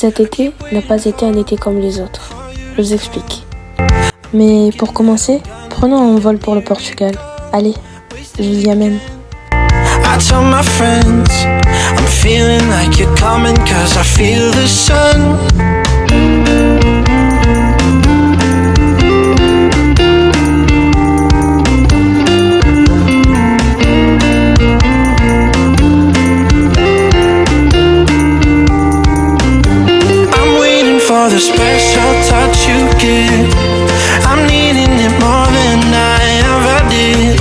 Cet été n'a pas été un été comme les autres. Je vous explique. Mais pour commencer, prenons un vol pour le Portugal. Allez, je vous y amène. I tell my friends I'm feeling like you're coming cause I feel the sun. I'm waiting for the special touch you give. I'm needing it more than I ever did.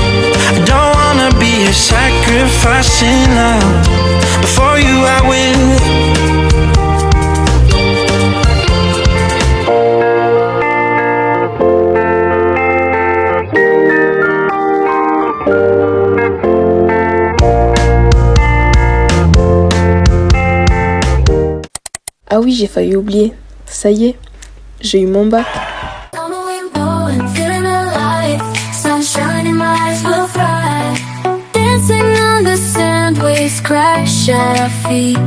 I don't wanna be a sacrificing love. Before you I will. Ah oui, j'ai failli oublier. Ça y est, j'ai eu mon bac. Crash at our feet.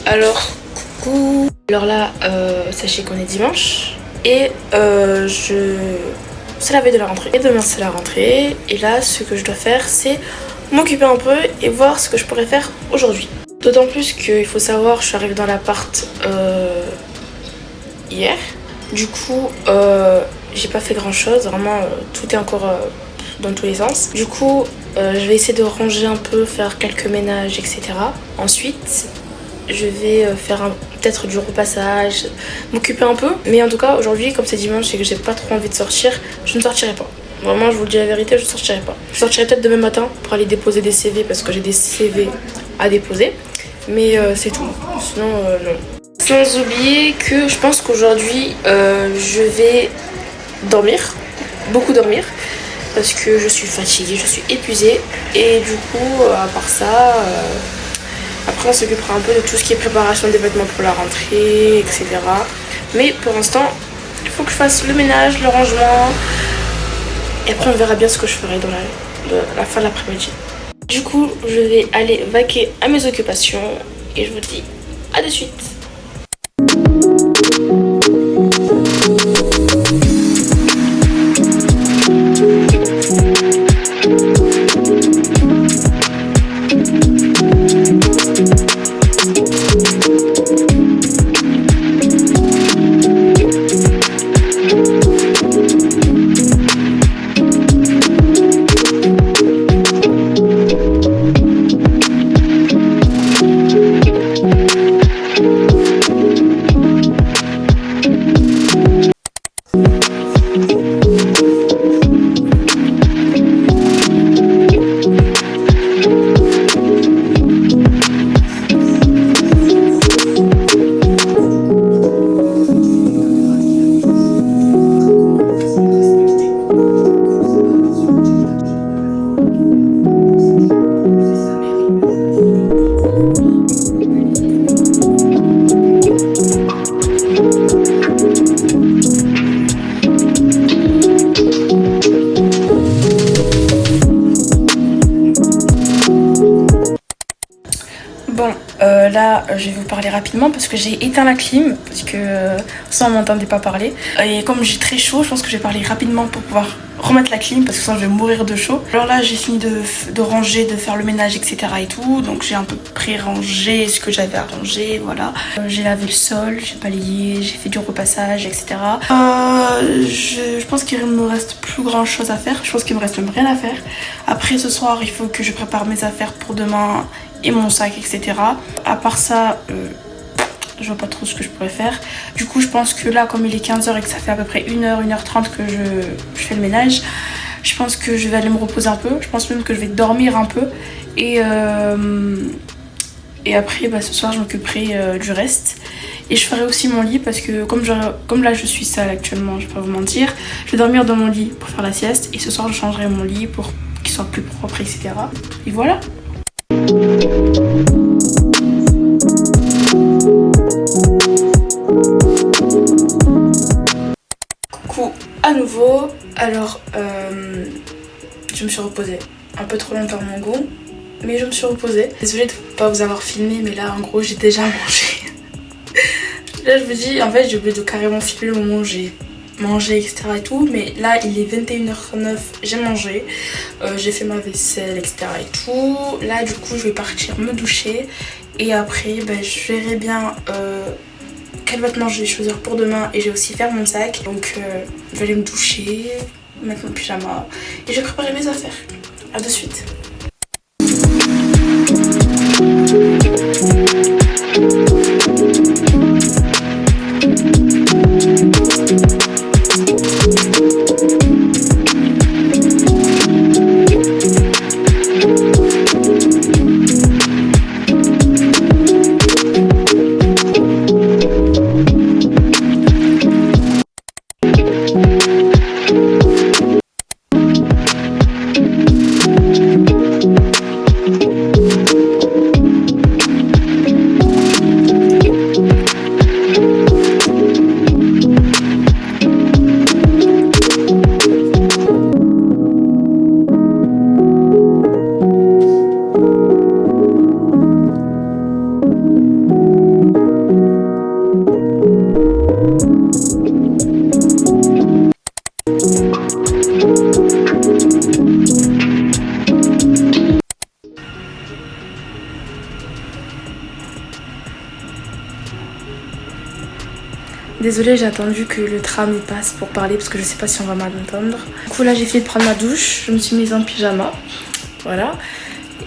Alors, coucou. Alors là, sachez qu'on est dimanche et c'est la veille de la rentrée. Et demain c'est la rentrée. Et là, ce que je dois faire, c'est m'occuper un peu et voir ce que je pourrais faire aujourd'hui. D'autant plus qu'il faut savoir, je suis arrivée dans l'appart hier. Du coup, j'ai pas fait grand chose. Vraiment, tout est encore dans tous les sens. Du coup, je vais essayer de ranger un peu, faire quelques ménages, etc. Ensuite, je vais faire peut-être du repassage, m'occuper un peu. Mais en tout cas, aujourd'hui, comme c'est dimanche et que j'ai pas trop envie de sortir, je ne sortirai pas. Vraiment, je vous le dis la vérité, je ne sortirai pas. Je sortirai peut-être demain matin pour aller déposer des CV parce que j'ai des CV à déposer. Mais c'est tout. Sinon, non. Sans oublier que je pense qu'aujourd'hui, je vais dormir. Beaucoup dormir. Parce que je suis fatiguée, je suis épuisée. Et du coup, à part ça... Après on s'occupera un peu de tout ce qui est préparation des vêtements pour la rentrée, etc. Mais pour l'instant, il faut que je fasse le ménage, le rangement. Et après on verra bien ce que je ferai dans la fin de l'après-midi. Du coup, je vais aller vaquer à mes occupations. Et je vous dis à de suite. Là, je vais vous parler rapidement parce que j'ai éteint la clim, parce que ça on m'entendait pas parler. Et comme j'ai très chaud, je pense que je vais parler rapidement pour pouvoir remettre la clim parce que sinon je vais mourir de chaud. Alors là, j'ai fini de ranger, de faire le ménage, etc. et tout. Donc j'ai un peu pré-rangé ce que j'avais à ranger, voilà. J'ai lavé le sol, j'ai balayé, j'ai fait du repassage, etc. Je pense qu'il me reste plus grand chose à faire. Je pense qu'il me reste même rien à faire. Après ce soir, il faut que je prépare mes affaires pour demain et mon sac, etc. À part ça, je vois pas trop ce que je pourrais faire. Du coup, je pense que là, comme il est 15h et que ça fait à peu près 1h, 1h30 que je fais le ménage, je pense que je vais aller me reposer un peu. Je pense même que je vais dormir un peu. Et après, ce soir, je m'occuperai du reste. Et je ferai aussi mon lit parce que comme là, je suis seule actuellement, je vais pas vous mentir. Je vais dormir dans mon lit pour faire la sieste. Et ce soir, je changerai mon lit pour qu'il soit plus propre, etc. Et voilà. Coucou à nouveau. Alors, je me suis reposée un peu trop longtemps à mon goût, mais je me suis reposée. Désolée de ne pas vous avoir filmé, mais là en gros j'ai déjà mangé. Là je me dis, en fait j'ai oublié de carrément filmer le moment où j'ai mangé, etc. et tout, mais là il est 21h09, j'ai mangé, j'ai fait ma vaisselle, etc. et tout. Là du coup je vais partir me doucher et après je verrai bien quel vêtement je vais choisir pour demain et je vais aussi faire mon sac. Donc je vais aller me doucher, mettre mon pyjama et je vais préparer mes affaires. A de suite. Désolée, j'ai attendu que le tram passe pour parler parce que je sais pas si on va m'entendre. Du coup là j'ai fini de prendre ma douche, je me suis mise en pyjama, voilà.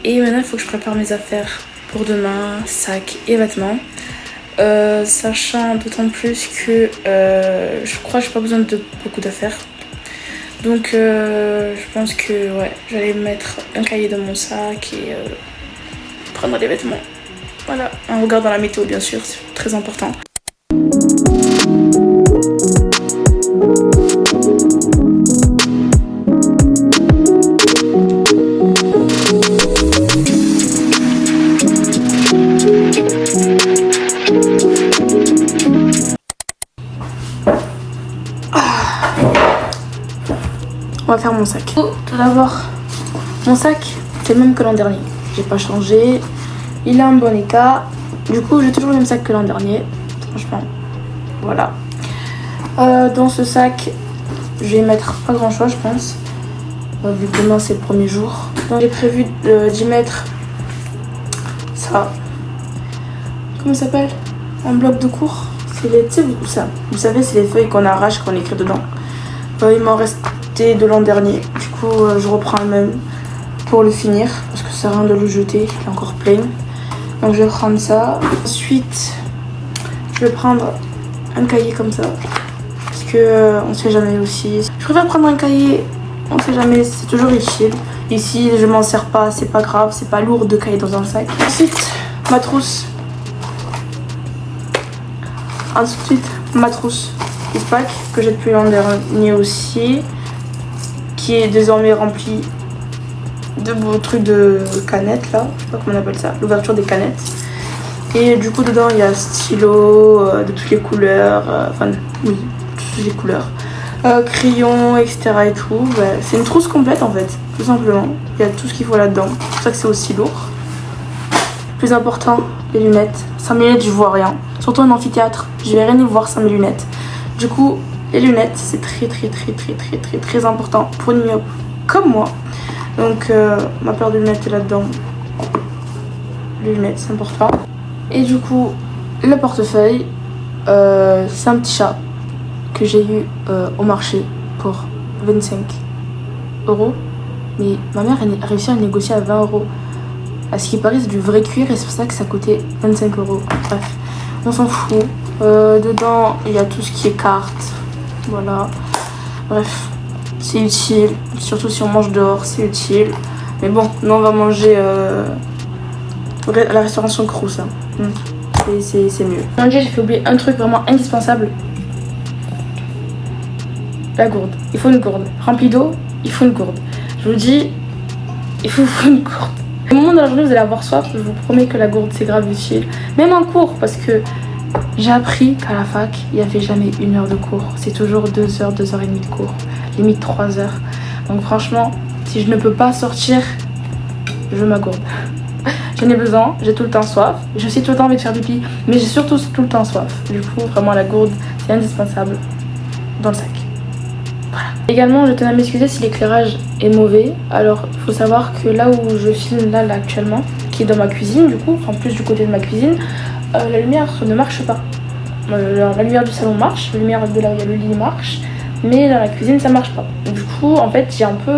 Et maintenant il faut que je prépare mes affaires pour demain, sac et vêtements. Sachant d'autant plus que je crois que j'ai pas besoin de beaucoup d'affaires. Donc je pense que ouais, j'allais mettre un cahier dans mon sac et prendre des vêtements. Voilà, en regardant la météo bien sûr, c'est très important. On va faire mon sac. Tout d'abord, mon sac, c'est le même que l'an dernier. J'ai pas changé. Il est en bon état. Du coup, j'ai toujours le même sac que l'an dernier. Franchement, voilà. Dans ce sac, je vais mettre pas grand chose, je pense. Vu que demain, c'est le premier jour. Donc, j'ai prévu d'y mettre ça. Comment ça s'appelle? Un bloc de cours. C'est les, ça. Vous savez, c'est les feuilles qu'on arrache quand on écrit dedans. Il m'en reste de l'an dernier, du coup je reprends le même pour le finir parce que ça sert à rien de le jeter, il est encore plein, donc je vais prendre ça. Ensuite je vais prendre un cahier comme ça parce que on sait jamais aussi, je préfère prendre un cahier, on sait jamais, c'est toujours utile. Ici je m'en sers pas, c'est pas grave, c'est pas lourd de cahier dans un sac. Ensuite ma trousse, pack que j'ai depuis l'an dernier aussi, qui est désormais rempli de beaux trucs de canettes là, je sais pas comment on appelle ça, l'ouverture des canettes. Et du coup dedans il y a stylo de toutes les couleurs, enfin oui, toutes les couleurs, crayons, etc. et tout. C'est une trousse complète en fait, tout simplement. Il y a tout ce qu'il faut là-dedans, c'est pour ça que c'est aussi lourd. Plus important, les lunettes. Sans mes lunettes je vois rien, surtout en amphithéâtre, je vais rien y voir sans mes lunettes. Du coup les lunettes c'est très important pour une myope comme moi. Donc ma paire de lunettes est là-dedans. Les lunettes c'est important. Et du coup le portefeuille, c'est un petit chat que j'ai eu au marché pour 25 €. Mais ma mère a réussi à le négocier à 20 €. À ce qui paraît, c'est du vrai cuir et c'est pour ça que ça coûtait 25 €. Bref, on s'en fout. Dedans, il y a tout ce qui est carte. Voilà. Bref, c'est utile. Surtout si on mange dehors, c'est utile. Mais bon, nous on va manger à la restauration Crous. Hein. C'est mieux. J'ai fait oublier un truc vraiment indispensable. La gourde. Il faut une gourde. Remplie d'eau, il faut une gourde. Je vous dis, il faut une gourde. Au moment de la journée, vous allez avoir soif. Je vous promets que la gourde, c'est grave utile. Même en cours, parce que j'ai appris qu'à la fac, il n'y avait jamais 1 heure de cours. C'est toujours 2 heures, 2 heures et demie de cours. Limite 3 heures. Donc franchement, si je ne peux pas sortir, je ma gourde. J'en ai besoin, j'ai tout le temps soif. J'ai aussi tout le temps envie de faire pipi, mais j'ai surtout tout le temps soif. Du coup, vraiment, la gourde, c'est indispensable dans le sac. Voilà. Également, je tenais à m'excuser si l'éclairage est mauvais. Alors, il faut savoir que là où je filme là actuellement, qui est dans ma cuisine, du coup, en plus du côté de ma cuisine, la lumière ne marche pas. La lumière du salon marche, la lumière de là où il y a le lit marche, mais dans la cuisine, ça marche pas. Du coup, en fait, j'ai un peu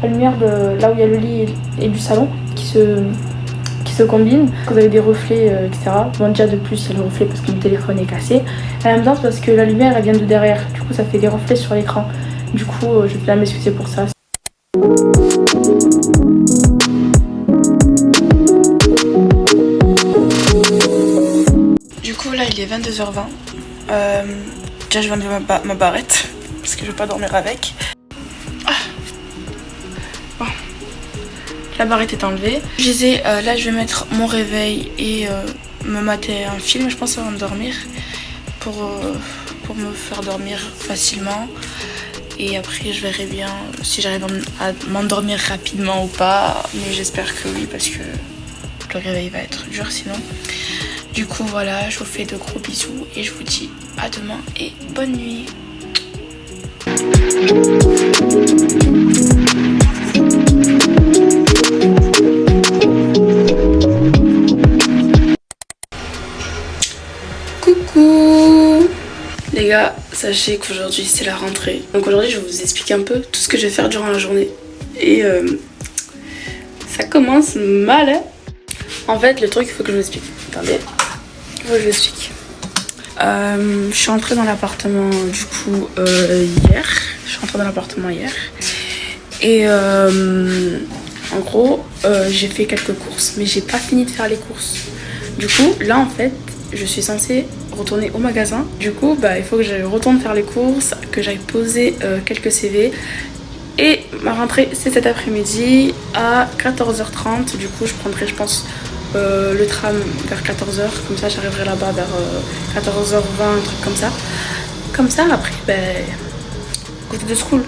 la lumière de là où il y a le lit et du salon qui se combinent. Vous avez des reflets, etc. Bon, déjà de plus, il y a le reflet parce que mon téléphone est cassé. En même temps, c'est parce que la lumière, elle vient de derrière. Du coup, ça fait des reflets sur l'écran. Du coup, je vais m'excuser pour ça. Du coup, là, il est 22h20. Déjà, je vais enlever ma barrette parce que je vais pas dormir avec. Bon. La barrette est enlevée. Je disais, là, je vais mettre mon réveil et me mater un film, je pense, avant de dormir pour me faire dormir facilement. Et après, je verrai bien si j'arrive à m'endormir rapidement ou pas. Mais j'espère que oui, parce que le réveil va être dur sinon. Du coup, voilà, je vous fais de gros bisous et je vous dis à demain et bonne nuit. Coucou les gars, sachez qu'aujourd'hui c'est la rentrée. Donc aujourd'hui je vais vous expliquer un peu tout ce que je vais faire durant la journée. Et ça commence mal hein. En fait le truc il faut que je vous explique. Attendez, il faut que je vous explique. Je suis rentrée dans l'appartement du coup hier. Je suis rentrée dans l'appartement hier. Et en gros j'ai fait quelques courses. Mais j'ai pas fini de faire les courses. Du coup là en fait je suis censée retourner au magasin. Du coup il faut que je retourne faire les courses, que j'aille poser quelques CV. Et ma rentrée c'est cet après-midi à 14h30. Du coup je prendrai je pense le tram vers 14h. Comme ça j'arriverai là-bas vers 14h20, un truc comme ça. Comme ça après côté de school.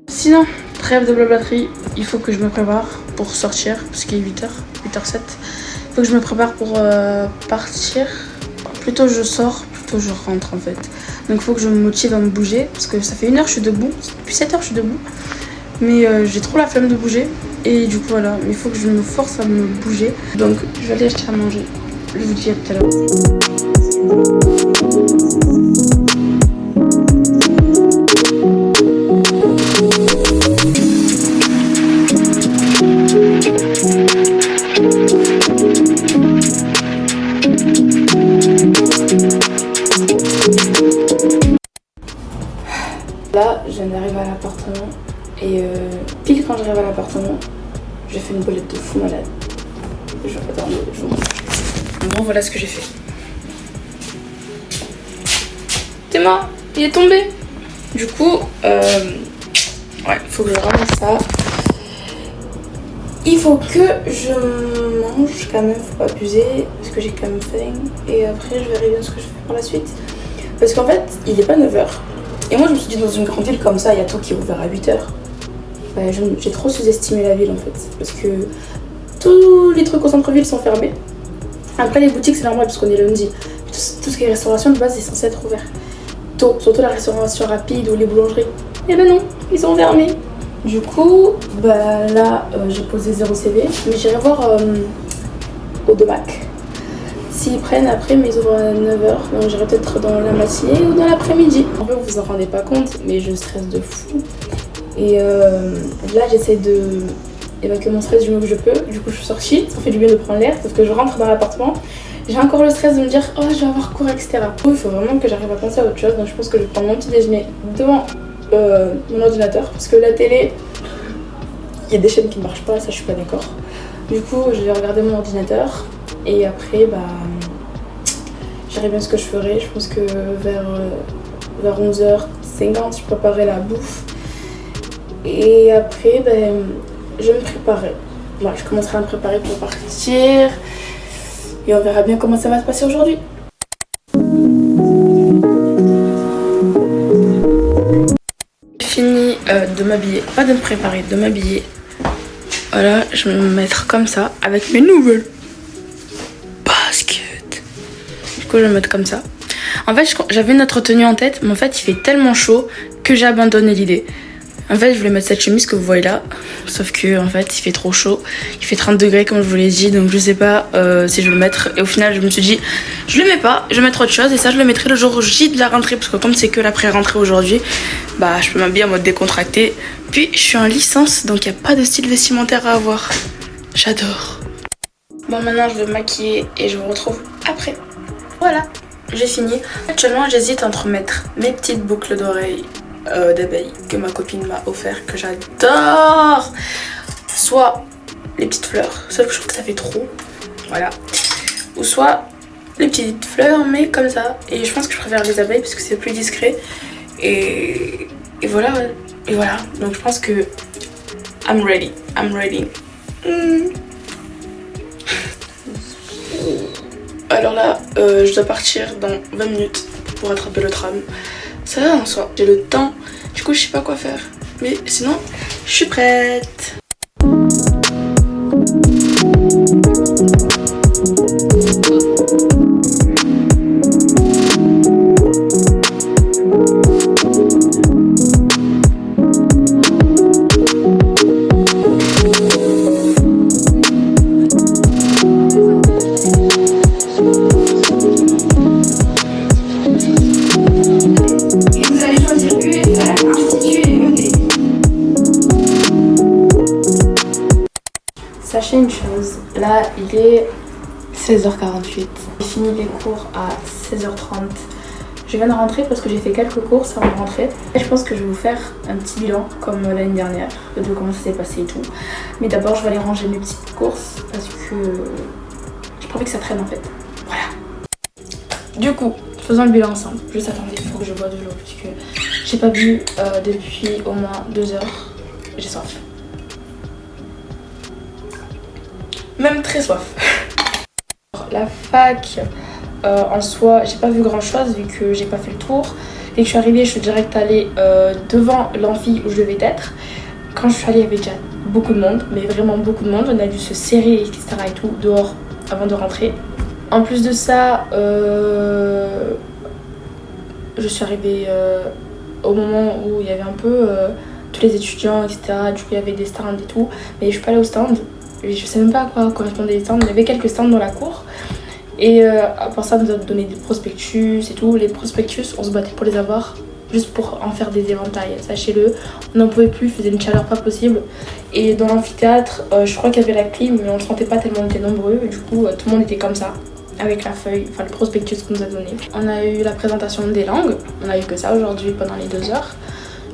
Sinon, trêve de blablaterie, il faut que je me prépare pour sortir parce qu'il est 8h, 8h07. Il faut que je me prépare pour partir. Plutôt je sors, plutôt je rentre en fait. Donc il faut que je me motive à me bouger parce que ça fait 1 heure que je suis debout. Depuis 7 heures je suis debout. Mais j'ai trop la flemme de bouger. Et du coup voilà, il faut que je me force à me bouger. Donc je vais aller acheter à manger. Je vous dis à tout à l'heure. Là, je viens d'arriver à l'appartement et pile quand j'arrive à l'appartement, j'ai fait une bolette de fou malade. Je vous montre. En gros, voilà ce que j'ai fait. Théma, il est tombé. Du coup, ouais, il faut que je ramasse ça. Il faut que je mange quand même, faut pas abuser parce que j'ai quand même faim. Et après, je verrai bien ce que je fais par la suite. Parce qu'en fait, il n'est pas 9h. Et moi je me suis dit dans une grande ville comme ça, il y a tout qui est ouvert à 8h. J'ai trop sous-estimé la ville en fait. Parce que tous les trucs au centre-ville sont fermés. Après les boutiques c'est normal parce qu'on est lundi. Tout ce qui est restauration de base est censé être ouvert tôt. Surtout la restauration rapide ou les boulangeries. Et ben non, ils sont fermés. Du coup, là j'ai posé 0 CV. Mais j'irai voir au Domac. S'ils prennent après, mais ils ouvrent à 9h, donc j'irai peut-être dans la matinée ou dans l'après-midi. En fait, vous vous en rendez pas compte, mais je stresse de fou. Et là, j'essaie de évacuer mon stress du mieux que je peux. Du coup je suis sortie, ça fait du bien de prendre l'air parce que je rentre dans l'appartement. J'ai encore le stress de me dire oh je vais avoir cours etc. Il faut vraiment que j'arrive à penser à autre chose, donc je pense que je vais prendre mon petit déjeuner devant mon ordinateur parce que la télé, il y a des chaînes qui ne marchent pas, ça je suis pas d'accord. Du coup je vais regarder mon ordinateur et après je verrai bien ce que je ferai. Je pense que vers 11h50 je préparerai la bouffe et après je me préparerai. Voilà, je commencerai à me préparer pour partir. Et on verra bien comment ça va se passer aujourd'hui. J'ai fini de m'habiller, pas de me préparer, de m'habiller. Voilà, je vais me mettre comme ça avec mes nouvelles baskets. Du coup, je vais me mettre comme ça. En fait, j'avais une autre tenue en tête, mais en fait, il fait tellement chaud que j'ai abandonné l'idée. En fait, je voulais mettre cette chemise que vous voyez là, sauf que en fait, il fait trop chaud. Il fait 30 degrés comme je vous l'ai dit, donc je sais pas si je vais le mettre. Et au final, je me suis dit, je le mets pas, je vais mettre autre chose. Et ça, je le mettrai le jour J de la rentrée, parce que comme c'est que l'après-rentrée aujourd'hui, je peux m'habiller en mode décontracté. Puis, je suis en licence, donc il n'y a pas de style vestimentaire à avoir. J'adore. Bon, maintenant, je vais me maquiller et je vous retrouve après. Voilà, j'ai fini. Actuellement, j'hésite entre mettre mes petites boucles d'oreilles d'abeilles que ma copine m'a offert, que j'adore, soit les petites fleurs, sauf que je trouve que ça fait trop, voilà, ou soit les petites fleurs mais comme ça, et je pense que je préfère les abeilles parce que c'est plus discret et voilà, donc je pense que I'm ready. Alors là je dois partir dans 20 minutes pour attraper le tram. Ça va en soi, j'ai le temps, du coup je sais pas quoi faire. Mais sinon, je suis prête. Sachez une chose, là il est 16h48. J'ai fini les cours à 16h30. Je viens de rentrer parce que j'ai fait quelques courses avant de rentrer. Je pense que je vais vous faire un petit bilan comme l'année dernière, de comment ça s'est passé et tout. Mais d'abord je vais aller ranger mes petites courses parce que j'ai pas envie que ça traîne en fait. Voilà. Du coup, faisons le bilan ensemble. Juste attendez, il faut que je bois de l'eau parce que j'ai pas bu depuis au moins 2 heures. J'ai soif. Même très soif. La fac, en soi, j'ai pas vu grand chose vu que j'ai pas fait le tour. Dès que je suis arrivée, je suis direct allée devant l'amphi où je devais être. Quand je suis allée, il y avait déjà beaucoup de monde, mais vraiment beaucoup de monde. On a dû se serrer, etc. et tout, dehors avant de rentrer. En plus de ça, je suis arrivée au moment où il y avait un peu tous les étudiants, etc. Du coup, il y avait des stands et tout. Mais je suis pas allée au stand. Je sais même pas à quoi correspondaient les stands. Il y avait quelques stands dans la cour. Et à part ça, on nous a donné des prospectus et tout. Les prospectus, on se battait pour les avoir, juste pour en faire des éventails. Sachez-le, on n'en pouvait plus, il faisait une chaleur pas possible. Et dans l'amphithéâtre, je crois qu'il y avait la clim, mais on ne sentait pas tellement, on était nombreux. Et du coup, tout le monde était comme ça, avec la feuille, enfin le prospectus qu'on nous a donné. On a eu la présentation des langues. On a eu que ça aujourd'hui pendant les 2 heures.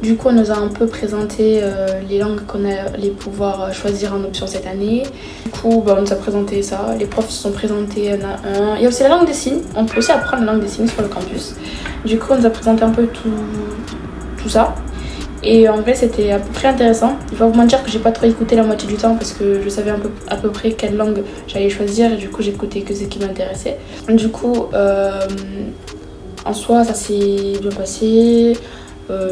Du coup, on nous a un peu présenté les langues qu'on allait pouvoir choisir en option cette année. Du coup, on nous a présenté ça. Les profs se sont présentés un à un. Il y a aussi la langue des signes. On peut aussi apprendre la langue des signes sur le campus. Du coup, on nous a présenté un peu tout ça. Et en vrai, c'était à peu près intéressant. Je vais pas vous mentir que j'ai pas trop écouté la moitié du temps parce que je savais à peu près quelle langue j'allais choisir. Et du coup, j'écoutais que ce qui m'intéressait. Du coup, en soi, ça s'est bien passé.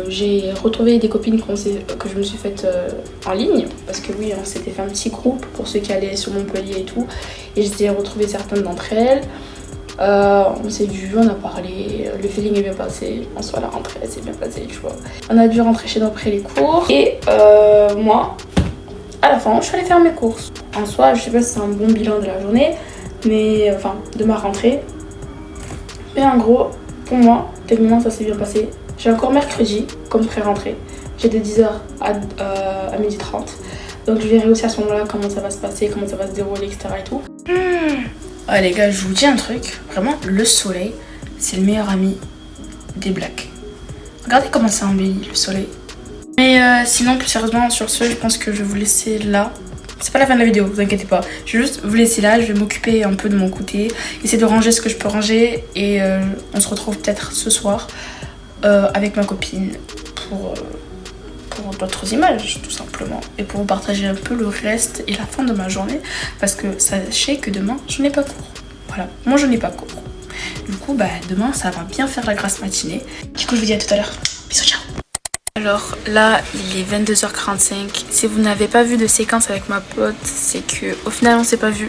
J'ai retrouvé des copines que je me suis faites en ligne parce que oui, on s'était fait un petit groupe pour ceux qui allaient sur Montpellier et tout, et j'ai retrouvé certaines d'entre elles. On s'est vu, on a parlé, le feeling est bien passé, en soi la rentrée elle s'est bien passée, tu vois. On a dû rentrer chez nous après les cours et moi à la fin je suis allée faire mes courses. En soi je sais pas si c'est un bon bilan de la journée, mais enfin de ma rentrée, mais en gros pour moi techniquement ça s'est bien passé. J'ai encore mercredi comme pré-rentrée. J'ai de 10h à 12h30. Donc je verrai aussi à ce moment-là comment ça va se passer, comment ça va se dérouler, etc. et tout. Ah les gars, je vous dis un truc, vraiment le soleil, c'est le meilleur ami des blacks. Regardez comment ça embellit le soleil. Mais sinon, plus sérieusement, sur ce, je pense que je vais vous laisser là. C'est pas la fin de la vidéo, vous inquiétez pas. Je vais juste vous laisser là, je vais m'occuper un peu de mon côté, essayer de ranger ce que je peux ranger et on se retrouve peut-être ce soir avec ma copine pour d'autres images tout simplement et pour vous partager un peu le reste et la fin de ma journée parce que sachez que demain je n'ai pas cours. Voilà, moi je n'ai pas cours. Du coup, bah demain ça va bien faire la grasse matinée. Du coup, je vous dis à tout à l'heure. Bisous, ciao. Alors là, il est 22h45. Si vous n'avez pas vu de séquence avec ma pote, c'est que au final on s'est pas vu.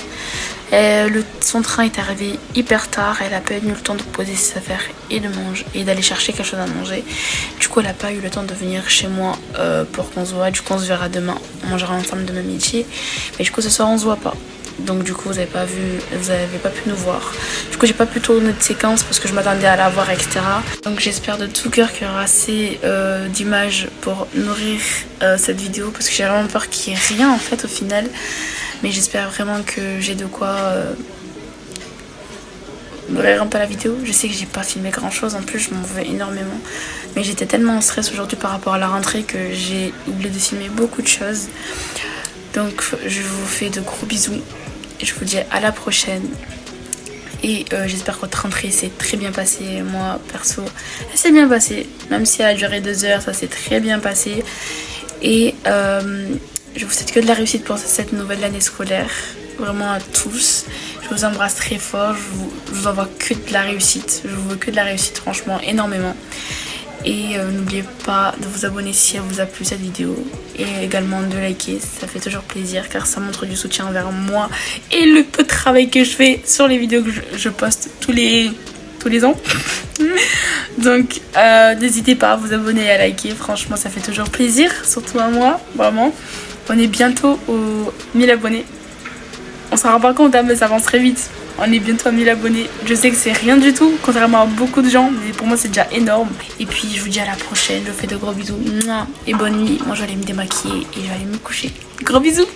Son train est arrivé hyper tard, elle a pas eu le temps de poser ses affaires et de manger et d'aller chercher quelque chose à manger. Du coup, elle a pas eu le temps de venir chez moi pour qu'on se voit. Du coup, on se verra demain. On mangera ensemble demain midi. Mais du coup, ce soir, on se voit pas. Donc du coup, vous avez pas pu nous voir. Du coup, j'ai pas pu tourner de séquence parce que je m'attendais à la voir, etc. Donc j'espère de tout cœur qu'il y aura assez d'images pour nourrir cette vidéo parce que j'ai vraiment peur qu'il n'y ait rien en fait au final. Mais j'espère vraiment que j'ai de quoi nourrir un peu la vidéo. Je sais que j'ai pas filmé grand chose, en plus je m'en veux énormément. Mais j'étais tellement en stress aujourd'hui par rapport à la rentrée que j'ai oublié de filmer beaucoup de choses. Donc je vous fais de gros bisous et je vous dis à la prochaine. Et j'espère que votre rentrée s'est très bien passée. Moi perso, elle s'est bien passée. Même si elle a duré 2 heures, ça s'est très bien passé. Et je vous souhaite que de la réussite pour cette nouvelle année scolaire. Vraiment à tous. Je vous embrasse très fort. Je vous envoie que de la réussite. Je vous veux que de la réussite, franchement, énormément. Et n'oubliez pas de vous abonner si elle vous a plu cette vidéo. Et également de liker, ça fait toujours plaisir car ça montre du soutien envers moi et le peu de travail que je fais sur les vidéos que je poste tous les ans. Donc n'hésitez pas à vous abonner et à liker, franchement ça fait toujours plaisir, surtout à moi, vraiment. On est bientôt aux 1000 abonnés. On s'en rend pas compte, hein, mais ça avance très vite. On est bientôt à 1000 abonnés. Je sais que c'est rien du tout, contrairement à beaucoup de gens, mais pour moi c'est déjà énorme. Et puis je vous dis à la prochaine, je vous fais de gros bisous. Et bonne nuit. Moi je vais aller me démaquiller et je vais aller me coucher. Gros bisous.